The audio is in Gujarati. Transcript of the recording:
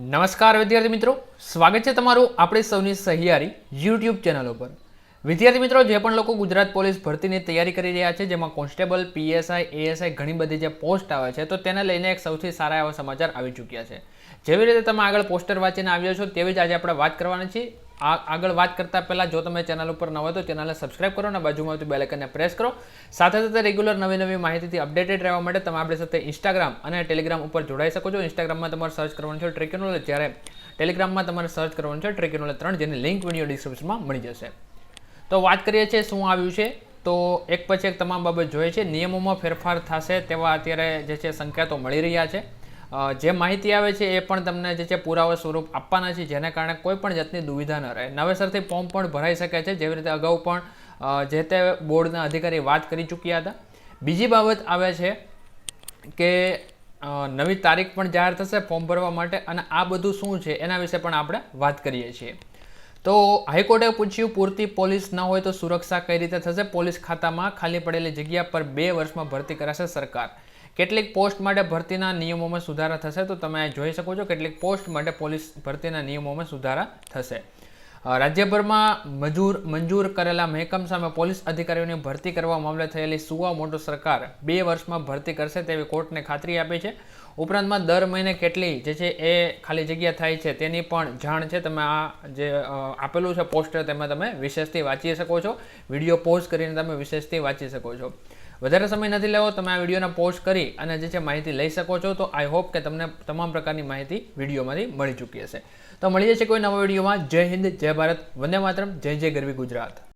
નમસ્કાર વિદ્યાર્થી મિત્રો, સ્વાગત છે તમારું આપણી સૌની સહિયારી યુટ્યુબ ચેનલ ઉપર। વિદ્યાર્થી મિત્રો, જે પણ લોકો ગુજરાત પોલીસ ભરતીની તૈયારી કરી રહ્યા છે, જેમાં કોન્સ્ટેબલ, પીએસઆઈ, એએસઆઈ ઘણી બધી જે પોસ્ટ આવે છે, તો તેને લઈને એક સૌથી સારા એવા સમાચાર આવી ચૂક્યા છે। જેવી રીતે તમે આગળ પોસ્ટર વાંચીને આવ્યો છો, તેવી જ આજે આપણે વાત કરવાની છે। આગળ વાત કરતા પહેલા જો તમે ચેનલ ઉપર ન હોય તો ચેનલને સબસ્ક્રાઇબ કરો અને બાજુમાં આવતી બેલ આઇકનને પ્રેસ કરો। સાથે સાથે રેગ્યુલર નવી માહિતીથી અપડેટેડ રહેવા માટે તમે આપણી સાથે ઇન્સ્ટાગ્રામ અને ટેલિગ્રામ ઉપર જોડાઈ શકો છો। ઇન્સ્ટાગ્રામમાં તમારે સર્ચ કરવાનું છે ટ્રેકિંગ નોલેજ, જ્યારે ટેલિગ્રામમાં તમારે સર્ચ કરવાનું છે ટ્રેકિંગ નોલેજ 3, જેની લિંક વિડીયો ડિસ્ક્રિપ્શનમાં મળી જશે। તો વાત કરીએ છીએ શું આવ્યું છે, તો એક પછી એક તમામ બાબત જોઈએ છે। નિયમોમાં ફેરફાર થશે તેવા અત્યારે જે છે સંકેતો મળી રહ્યા છે। જે માહિતી આવે છે એ પણ તમને જે છે પુરાવા સ્વરૂપ આપવાના છે, જેને કારણે કોઈ પણ જાતની દુવિધા ન રહે। નવેસરથી ફોર્મ પણ ભરાઈ શકે છે, જેવી રીતે અગાઉ પણ જે તે બોર્ડના અધિકારી વાત કરી ચૂક્યા હતા। બીજી બાબત આવે છે કે નવી તારીખ પણ જાહેર થશે ફોર્મ ભરવા માટે, અને આ બધું શું છે એના વિશે પણ આપણે વાત કરીએ છીએ। તો હાઈકોર્ટે પૂછ્યું, પૂરતી પોલીસ ન હોય તો સુરક્ષા કઈ રીતે થશે? પોલીસ ખાતામાં ખાલી પડેલી જગ્યા પર 2 વર્ષમાં ભરતી કરાશે સરકાર। કેટલીક પોસ્ટ માટે ભરતીના નિયમોમાં સુધારા થશે, તો તમે જોઈ શકો છો કેટલીક પોસ્ટ માટે પોલીસ ભરતીના નિયમોમાં સુધારા થશે। રાજ્યભરમાં મંજૂર કરેલા મહેકમ સામે પોલીસ અધિકારીઓની ભરતી કરવા મામલે થયેલી સુવા મોટો સરકાર 2 વર્ષમાં ભરતી કરશે તેવી કોર્ટને ખાતરી આપી છે। ઉપરાંતમાં દર મહિને કેટલી જે છે એ ખાલી જગ્યા થાય છે તેની પણ જાણ છે। તમે આ જે આપેલું છે પોસ્ટર, તેમાં તમે વિશેષથી વાંચી શકો છો। વિડીયો પોઝ કરીને તમે વિશેષથી વાંચી શકો છો। વધારે સમય નથી લેવો, તમે આ વિડીયોને પોઝ કરી અને જે છે માહિતી લઈ શકો છો। તો આઈ હોપ કે તમને તમામ પ્રકારની માહિતી વિડીયોમાંથી મળી ચૂકી હશે। તો મળી જશે કોઈ નવા વિડીયોમાં। જય હિન્દ, જય ભારત, વંદે માતરમ, જય જય ગરવી ગુજરાત।